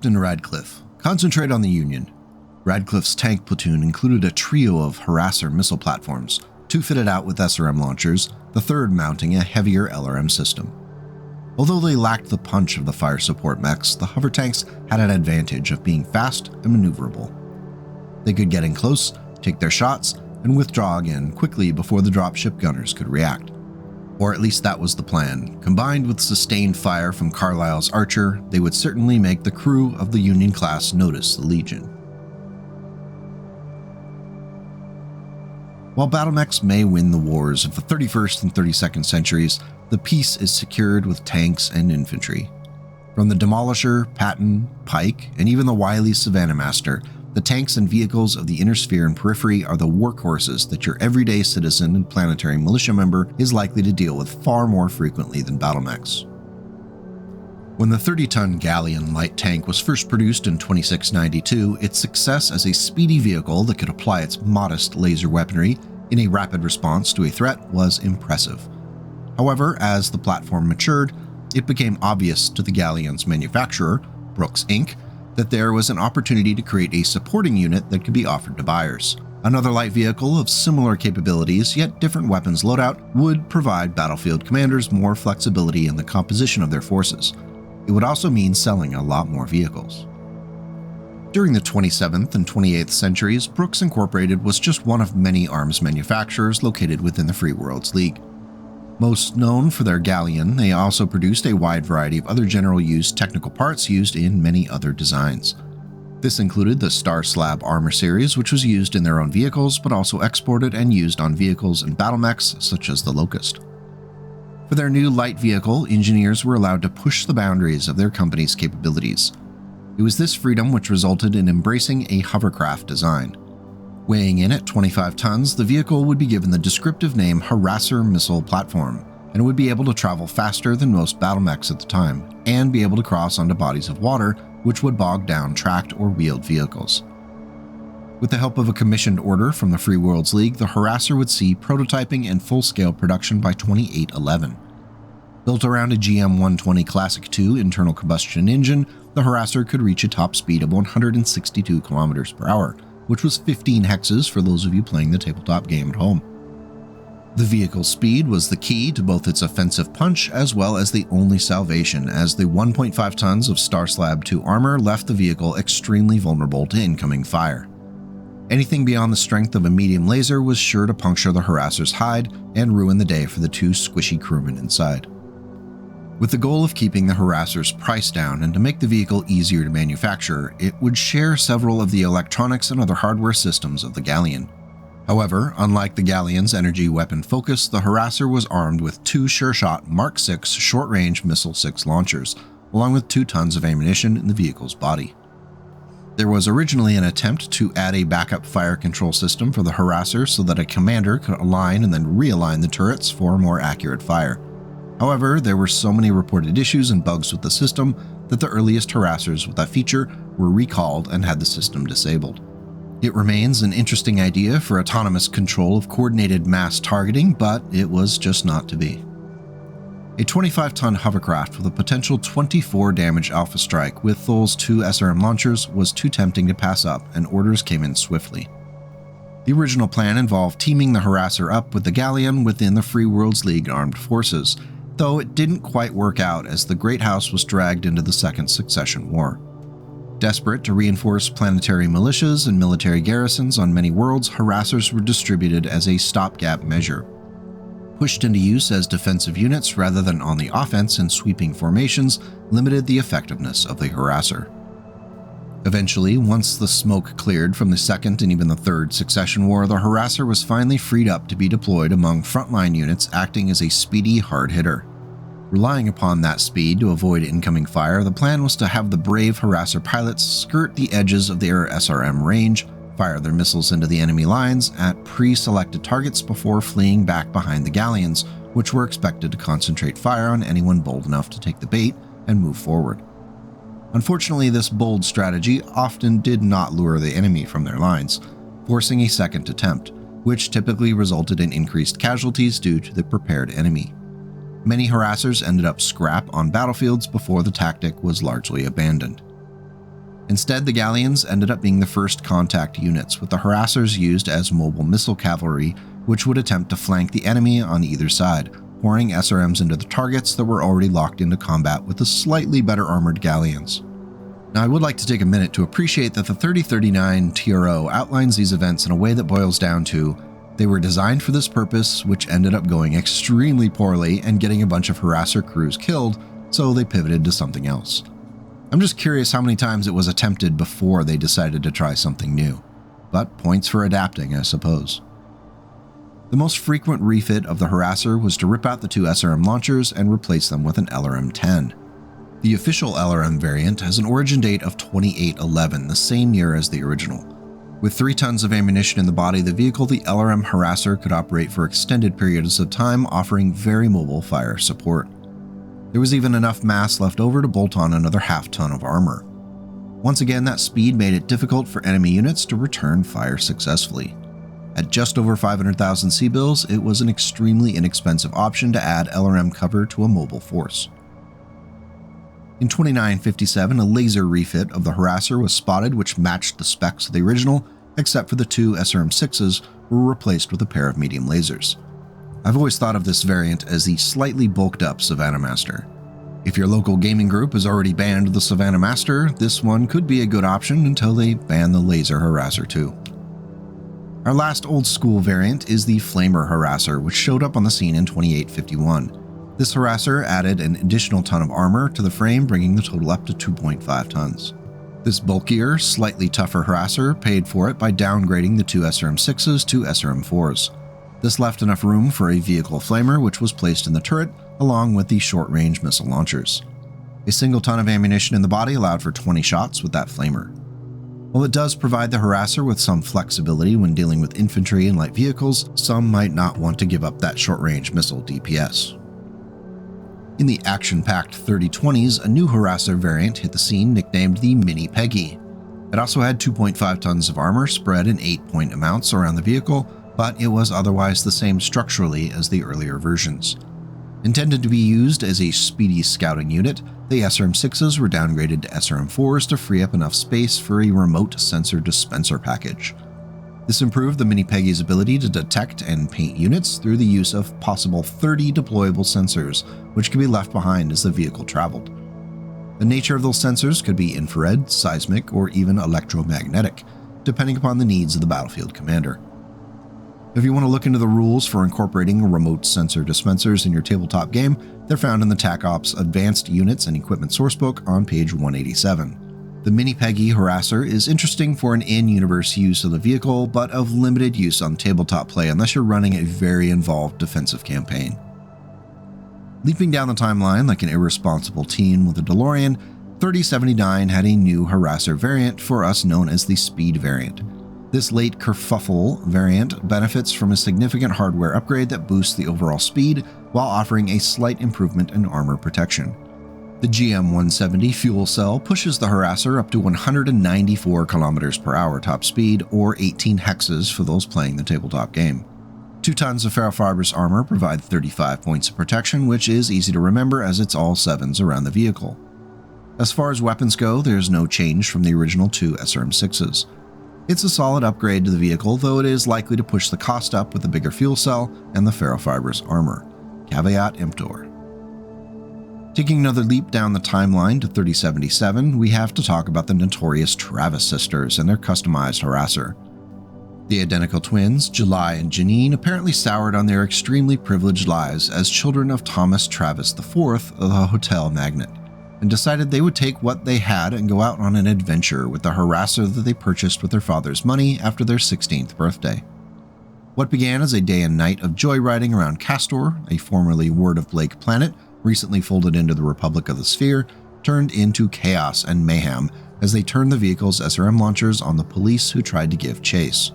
Captain Radcliffe. Concentrate on the Union. Radcliffe's tank platoon included a trio of Harasser missile platforms, 2 fitted out with SRM launchers, the third mounting a heavier LRM system. Although they lacked the punch of the fire support mechs, the hover tanks had an advantage of being fast and maneuverable. They could get in close, take their shots, and withdraw again quickly before the dropship gunners could react. Or at least that was the plan. Combined with sustained fire from Carlisle's Archer, they would certainly make the crew of the Union class notice the Legion. While battlemechs may win the wars of the 31st and 32nd centuries, the peace is secured with tanks and infantry. From the Demolisher, Patton, Pike, and even the wily Savannah Master, the tanks and vehicles of the inner sphere and periphery are the workhorses that your everyday citizen and planetary militia member is likely to deal with far more frequently than battlemechs. When the 30-ton Gallion light tank was first produced in 2692, its success as a speedy vehicle that could apply its modest laser weaponry in a rapid response to a threat was impressive. However, as the platform matured, it became obvious to the Gallion's manufacturer, Brooks Inc., that there was an opportunity to create a supporting unit that could be offered to buyers. Another light vehicle of similar capabilities, yet different weapons loadout, would provide battlefield commanders more flexibility in the composition of their forces. It would also mean selling a lot more vehicles. During the 27th and 28th centuries, Brooks Incorporated was just one of many arms manufacturers located within the Free Worlds League. Most known for their Gallion, they also produced a wide variety of other general-use technical parts used in many other designs. This included the Star Slab armor series, which was used in their own vehicles, but also exported and used on vehicles and battlemechs such as the Locust. For their new light vehicle, engineers were allowed to push the boundaries of their company's capabilities. It was this freedom which resulted in embracing a hovercraft design. Weighing in at 25 tons, the vehicle would be given the descriptive name Harasser Missile Platform, and would be able to travel faster than most battlemechs at the time, and be able to cross onto bodies of water which would bog down tracked or wheeled vehicles. With the help of a commissioned order from the Free Worlds League, the Harasser would see prototyping and full-scale production by 2811. Built around a GM120 Classic II internal combustion engine, the Harasser could reach a top speed of 162 km per hour, which was 15 hexes for those of you playing the tabletop game at home. The vehicle's speed was the key to both its offensive punch as well as the only salvation, as the 1.5 tons of Star Slab 2 armor left the vehicle extremely vulnerable to incoming fire. Anything beyond the strength of a medium laser was sure to puncture the Harasser's hide and ruin the day for the 2 squishy crewmen inside. With the goal of keeping the Harasser's price down and to make the vehicle easier to manufacture, it would share several of the electronics and other hardware systems of the Gallion. However, unlike the Gallion's energy weapon focus, the Harasser was armed with 2 sure-shot Mark 6 short-range Missile 6 launchers, along with 2 tons of ammunition in the vehicle's body. There was originally an attempt to add a backup fire control system for the Harasser so that a commander could align and then realign the turrets for more accurate fire. However, there were so many reported issues and bugs with the system that the earliest Harassers with that feature were recalled and had the system disabled. It remains an interesting idea for autonomous control of coordinated mass targeting, but it was just not to be. A 25-ton hovercraft with a potential 24 damage alpha strike with Thol's 2 SRM launchers was too tempting to pass up, and orders came in swiftly. The original plan involved teaming the Harasser up with the Gallion within the Free Worlds League armed forces, though it didn't quite work out as the Great House was dragged into the Second Succession War. Desperate to reinforce planetary militias and military garrisons on many worlds, Harassers were distributed as a stopgap measure. Pushed into use as defensive units rather than on the offense in sweeping formations limited the effectiveness of the Harasser. Eventually, once the smoke cleared from the Second and even the Third Succession War, the Harasser was finally freed up to be deployed among frontline units acting as a speedy hard hitter. Relying upon that speed to avoid incoming fire, the plan was to have the brave Harasser pilots skirt the edges of their SRM range, fire their missiles into the enemy lines at pre-selected targets before fleeing back behind the Galleons, which were expected to concentrate fire on anyone bold enough to take the bait and move forward. Unfortunately, this bold strategy often did not lure the enemy from their lines, forcing a second attempt, which typically resulted in increased casualties due to the prepared enemy. Many Harassers ended up scrap on battlefields before the tactic was largely abandoned. Instead, the Gallions ended up being the first contact units, with the Harassers used as mobile missile cavalry, which would attempt to flank the enemy on either side, pouring SRMs into the targets that were already locked into combat with the slightly better armored Gallions. Now, I would like to take a minute to appreciate that the 3039 TRO outlines these events in a way that boils down to they were designed for this purpose, which ended up going extremely poorly and getting a bunch of Harasser crews killed, so they pivoted to something else. I'm just curious how many times it was attempted before they decided to try something new. But points for adapting, I suppose. The most frequent refit of the Harasser was to rip out the two SRM launchers and replace them with an LRM-10. The official LRM variant has an origin date of 2811, the same year as the original. With 3 tons of ammunition in the body of the vehicle, the LRM Harasser could operate for extended periods of time, offering very mobile fire support. There was even enough mass left over to bolt on another half-ton of armor. Once again, that speed made it difficult for enemy units to return fire successfully. At just over 500,000 C-bills, it was an extremely inexpensive option to add LRM cover to a mobile force. In 2957, a laser refit of the Harasser was spotted which matched the specs of the original, except for the 2 SRM-6s were replaced with a pair of medium lasers. I've always thought of this variant as the slightly bulked up Savannah Master. If your local gaming group has already banned the Savannah Master, this one could be a good option until they ban the laser Harasser too. Our last old school variant is the Flamer Harasser, which showed up on the scene in 2851. This Harasser added an additional ton of armor to the frame, bringing the total up to 2.5 tons. This bulkier, slightly tougher Harasser paid for it by downgrading the 2 SRM-6s to SRM-4s. This left enough room for a vehicle flamer, which was placed in the turret, along with the short-range missile launchers. A single ton of ammunition in the body allowed for 20 shots with that flamer. While it does provide the Harasser with some flexibility when dealing with infantry and light vehicles, some might not want to give up that short-range missile DPS. In the action-packed 3020s, a new Harasser variant hit the scene nicknamed the Mini Peggy. It also had 2.5 tons of armor spread in 8-point amounts around the vehicle, but it was otherwise the same structurally as the earlier versions. Intended to be used as a speedy scouting unit, the SRM-6s were downgraded to SRM-4s to free up enough space for a remote sensor dispenser package. This improved the Mini Peggy's ability to detect and paint units through the use of possible 30 deployable sensors, which could be left behind as the vehicle traveled. The nature of those sensors could be infrared, seismic, or even electromagnetic, depending upon the needs of the battlefield commander. If you want to look into the rules for incorporating remote sensor dispensers in your tabletop game, they're found in the TAC Ops Advanced Units and Equipment Sourcebook on page 187. The Mini Peggy Harasser is interesting for an in-universe use of the vehicle, but of limited use on tabletop play unless you're running a very involved defensive campaign. Leaping down the timeline like an irresponsible teen with a DeLorean, 3079 had a new Harasser variant for us known as the Speed variant. This late kerfuffle variant benefits from a significant hardware upgrade that boosts the overall speed while offering a slight improvement in armor protection. The GM170 fuel cell pushes the Harasser up to 194 km per hour top speed, or 18 hexes for those playing the tabletop game. 2 tons of ferrofibrous armor provide 35 points of protection, which is easy to remember as it's all 7s around the vehicle. As far as weapons go, there's no change from the original 2 SRM-6s. It's a solid upgrade to the vehicle, though it is likely to push the cost up with the bigger fuel cell and the ferrofibrous armor. Caveat emptor. Taking another leap down the timeline to 3077, we have to talk about the notorious Travis sisters and their customized Harasser. The identical twins, July and Janine, apparently soured on their extremely privileged lives as children of Thomas Travis IV, the hotel magnate, and decided they would take what they had and go out on an adventure with the Harasser that they purchased with their father's money after their 16th birthday. What began as a day and night of joyriding around Castor, a formerly Word of Blake planet, recently folded into the Republic of the Sphere, turned into chaos and mayhem as they turned the vehicle's SRM launchers on the police who tried to give chase.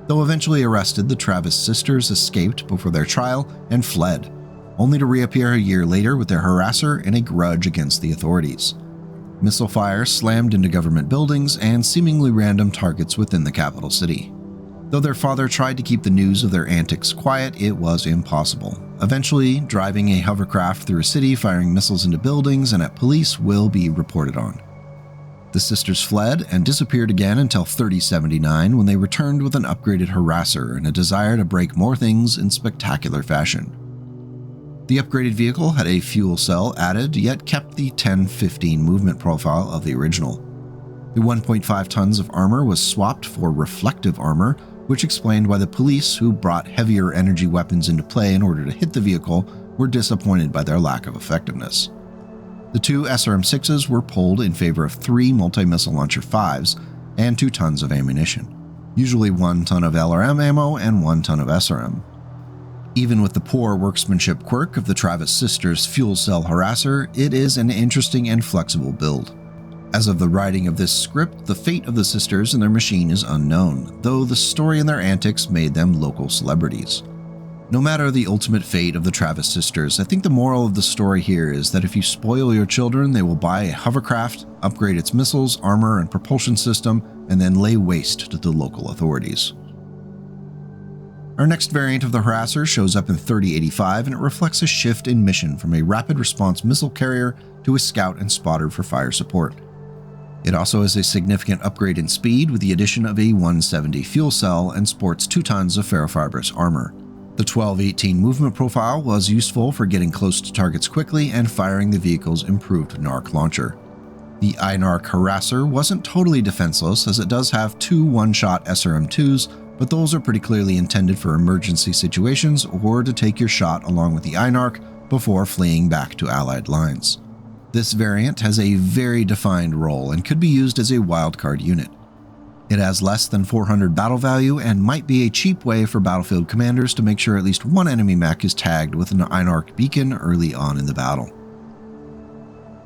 Though eventually arrested, the Travis sisters escaped before their trial and fled, only to reappear a year later with their Harasser in a grudge against the authorities. Missile fire slammed into government buildings and seemingly random targets within the capital city. Though their father tried to keep the news of their antics quiet, it was impossible. Eventually, driving a hovercraft through a city, firing missiles into buildings and at police will be reported on. The sisters fled and disappeared again until 3079 when they returned with an upgraded Harasser and a desire to break more things in spectacular fashion. The upgraded vehicle had a fuel cell added, yet kept the 10-15 movement profile of the original. The 1.5 tons of armor was swapped for reflective armor, which explained why the police, who brought heavier energy weapons into play in order to hit the vehicle, were disappointed by their lack of effectiveness. The two SRM-6s were pulled in favor of 3 multi-missile launcher 5s and 2 tons of ammunition, usually 1 ton of LRM ammo and 1 ton of SRM. Even with the poor workmanship quirk of the Travis sisters' fuel cell Harasser, it is an interesting and flexible build. As of the writing of this script, the fate of the sisters and their machine is unknown, though the story and their antics made them local celebrities. No matter the ultimate fate of the Travis sisters, I think the moral of the story here is that if you spoil your children, they will buy a hovercraft, upgrade its missiles, armor, and propulsion system, and then lay waste to the local authorities. Our next variant of the Harasser shows up in 3085, and it reflects a shift in mission from a rapid response missile carrier to a scout and spotter for fire support. It also has a significant upgrade in speed with the addition of a 170 fuel cell and sports 2 tons of ferrofibrous armor. The 12-18 movement profile was useful for getting close to targets quickly and firing the vehicle's improved NARC launcher. The Inar Harasser wasn't totally defenseless, as it does have 2 one-shot SRM-2s, but those are pretty clearly intended for emergency situations or to take your shot along with the Inarc before fleeing back to Allied lines. This variant has a very defined role and could be used as a wildcard unit. It has less than 400 battle value and might be a cheap way for battlefield commanders to make sure at least one enemy mech is tagged with an Inarc beacon early on in the battle.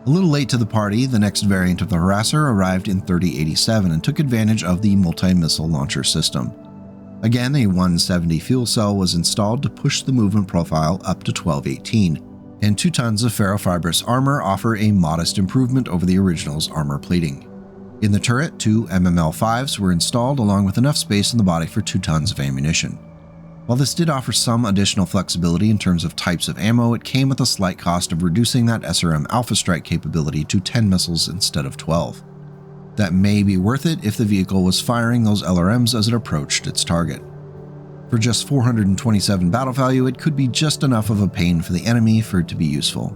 A little late to the party, the next variant of the Harasser arrived in 3087 and took advantage of the multi-missile launcher system. Again, a 170 fuel cell was installed to push the movement profile up to 1218, and 2 tons of ferrofibrous armor offer a modest improvement over the original's armor plating. In the turret, 2 MML-5s were installed along with enough space in the body for 2 tons of ammunition. While this did offer some additional flexibility in terms of types of ammo, it came at the slight cost of reducing that SRM Alpha Strike capability to 10 missiles instead of 12. That may be worth it if the vehicle was firing those LRMs as it approached its target. For just 427 battle value, it could be just enough of a pain for the enemy for it to be useful.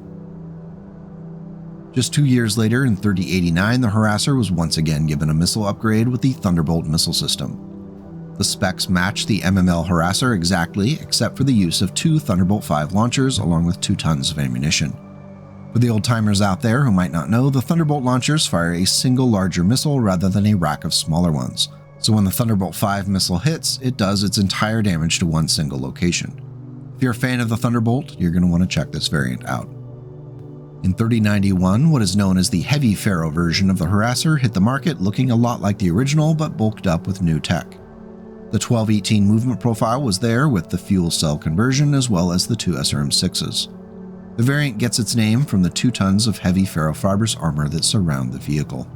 Just 2 years later, in 3089, the Harasser was once again given a missile upgrade with the Thunderbolt missile system. The specs match the MML Harasser exactly, except for the use of 2 Thunderbolt 5 launchers along with 2 tons of ammunition. For the old-timers out there who might not know, the Thunderbolt launchers fire a single larger missile rather than a rack of smaller ones. So when the Thunderbolt 5 missile hits, it does its entire damage to one single location. If you're a fan of the Thunderbolt, you're going to want to check this variant out. In 3091, what is known as the Heavy Ferro version of the Harasser hit the market looking a lot like the original but bulked up with new tech. The 1218 movement profile was there with the fuel cell conversion as well as the 2 SRM-6s. The variant gets its name from the 2 tons of heavy ferrofibrous armor that surround the vehicle.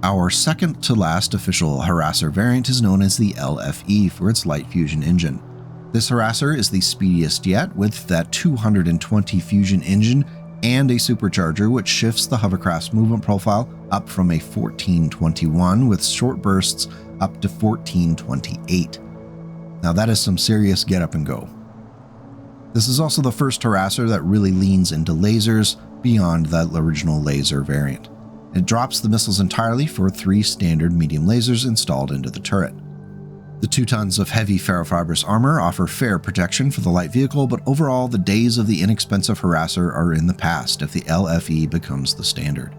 Our second to last official Harasser variant is known as the LFE for its light fusion engine. This Harasser is the speediest yet, with that 220 fusion engine and a supercharger which shifts the hovercraft's movement profile up from a 1421 with short bursts up to 1428. Now that is some serious get up and go. This is also the first Harasser that really leans into lasers beyond that original laser variant. It drops the missiles entirely for 3 standard medium lasers installed into the turret. The 2 tons of heavy ferrofibrous armor offer fair protection for the light vehicle, but overall the days of the inexpensive Harasser are in the past if the LFE becomes the standard.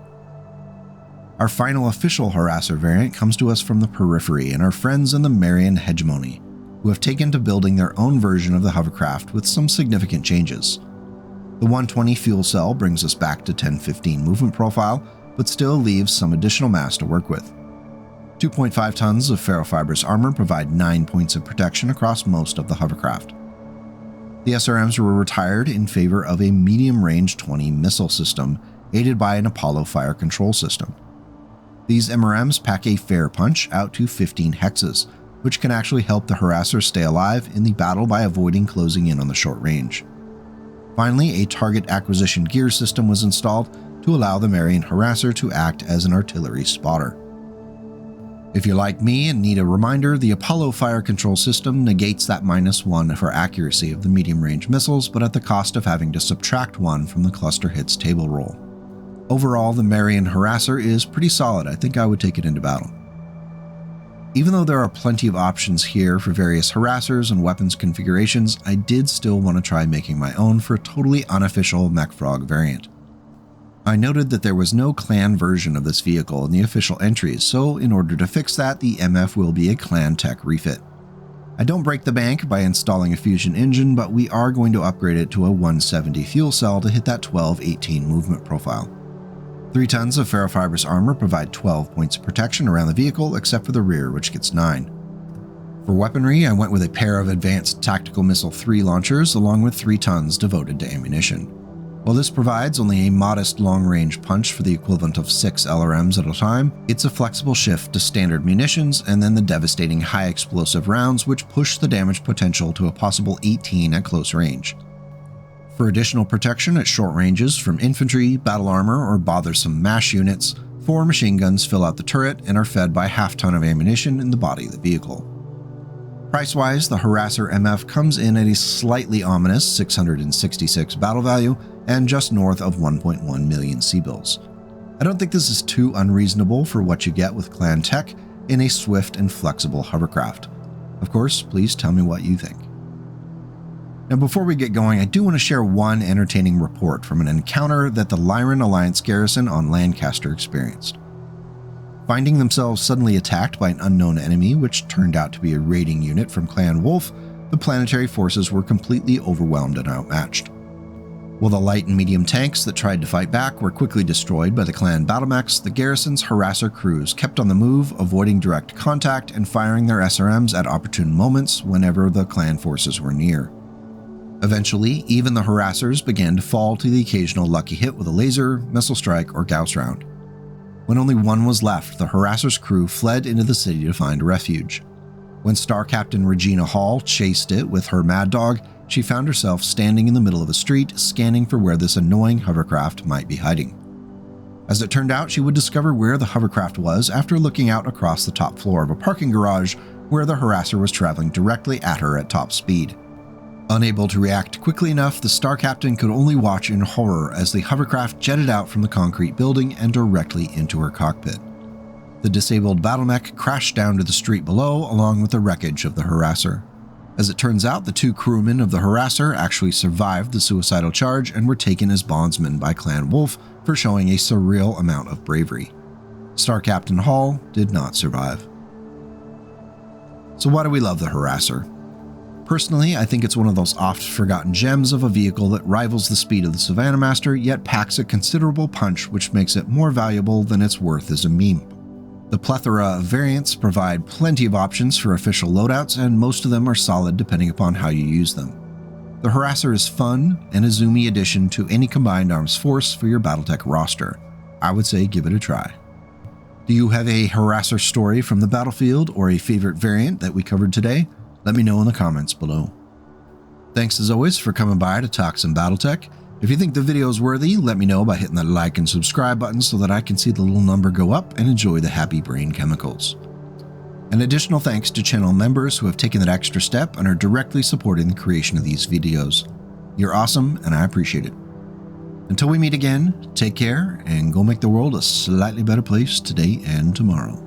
Our final official Harasser variant comes to us from the periphery and our friends in the Marian hegemony, who have taken to building their own version of the hovercraft with some significant changes. The 120 fuel cell brings us back to 10-15 movement profile, but still leaves some additional mass to work with. 2.5 tons of ferrofibrous armor provide 9 points of protection across most of the hovercraft. The SRMs were retired in favor of a medium-range 20 missile system, aided by an Apollo fire control system. These MRMs pack a fair punch out to 15 hexes, which can actually help the Harasser stay alive in the battle by avoiding closing in on the short range. Finally, a target acquisition gear system was installed to allow the Marian Harasser to act as an artillery spotter. If you're like me and need a reminder, the Apollo fire control system negates that -1 for accuracy of the medium-range missiles, but at the cost of having to subtract 1 from the cluster hits table roll. Overall, the Marian Harasser is pretty solid. I think I would take it into battle. Even though there are plenty of options here for various Harassers and weapons configurations, I did still want to try making my own for a totally unofficial Mechfrog variant. I noted that there was no clan version of this vehicle in the official entries, so in order to fix that, the MF will be a clan tech refit. I don't break the bank by installing a fusion engine, but we are going to upgrade it to a 170 fuel cell to hit that 12-18 movement profile. 3 tons of ferrofibrous armor provide 12 points of protection around the vehicle, except for the rear, which gets 9. For weaponry, I went with a pair of advanced tactical missile 3 launchers, along with 3 tons devoted to ammunition. While this provides only a modest long-range punch for the equivalent of 6 LRMs at a time, it's a flexible shift to standard munitions and then the devastating high-explosive rounds which push the damage potential to a possible 18 at close range. For additional protection at short ranges from infantry, battle armor, or bothersome MASH units, 4 machine guns fill out the turret and are fed by half ton of ammunition in the body of the vehicle. Price-wise, the Harasser MF comes in at a slightly ominous 666 battle value and just north of 1.1 million C-bills. I don't think this is too unreasonable for what you get with clan tech in a swift and flexible hovercraft. Of course, please tell me what you think. Now before we get going, I do want to share one entertaining report from an encounter that the Lyran Alliance garrison on Lancaster experienced. Finding themselves suddenly attacked by an unknown enemy, which turned out to be a raiding unit from Clan Wolf, the planetary forces were completely overwhelmed and outmatched. While the light and medium tanks that tried to fight back were quickly destroyed by the clan battlemechs, the garrison's Harasser crews kept on the move, avoiding direct contact and firing their SRMs at opportune moments whenever the clan forces were near. Eventually, even the Harassers began to fall to the occasional lucky hit with a laser, missile strike, or Gauss round. When only one was left, the Harasser's crew fled into the city to find refuge. When Star Captain Regina Hall chased it with her Mad Dog, she found herself standing in the middle of a street, scanning for where this annoying hovercraft might be hiding. As it turned out, she would discover where the hovercraft was after looking out across the top floor of a parking garage where the Harasser was traveling directly at her at top speed. Unable to react quickly enough, the Star Captain could only watch in horror as the hovercraft jetted out from the concrete building and directly into her cockpit. The disabled battlemech crashed down to the street below along with the wreckage of the Harasser. As it turns out, the 2 crewmen of the Harasser actually survived the suicidal charge and were taken as bondsmen by Clan Wolf for showing a surreal amount of bravery. Star Captain Hall did not survive. So why do we love the Harasser? Personally, I think it's one of those oft-forgotten gems of a vehicle that rivals the speed of the Savannah Master, yet packs a considerable punch which makes it more valuable than its worth as a meme. The plethora of variants provide plenty of options for official loadouts, and most of them are solid depending upon how you use them. The Harasser is fun and a zoomy addition to any combined arms force for your BattleTech roster. I would say give it a try. Do you have a Harasser story from the battlefield or a favorite variant that we covered today? Let me know in the comments below. Thanks as always for coming by to talk some BattleTech. If you think the video is worthy, let me know by hitting that like and subscribe button so that I can see the little number go up and enjoy the happy brain chemicals. An additional thanks to channel members who have taken that extra step and are directly supporting the creation of these videos. You're awesome and I appreciate it. Until we meet again, take care and go make the world a slightly better place today and tomorrow.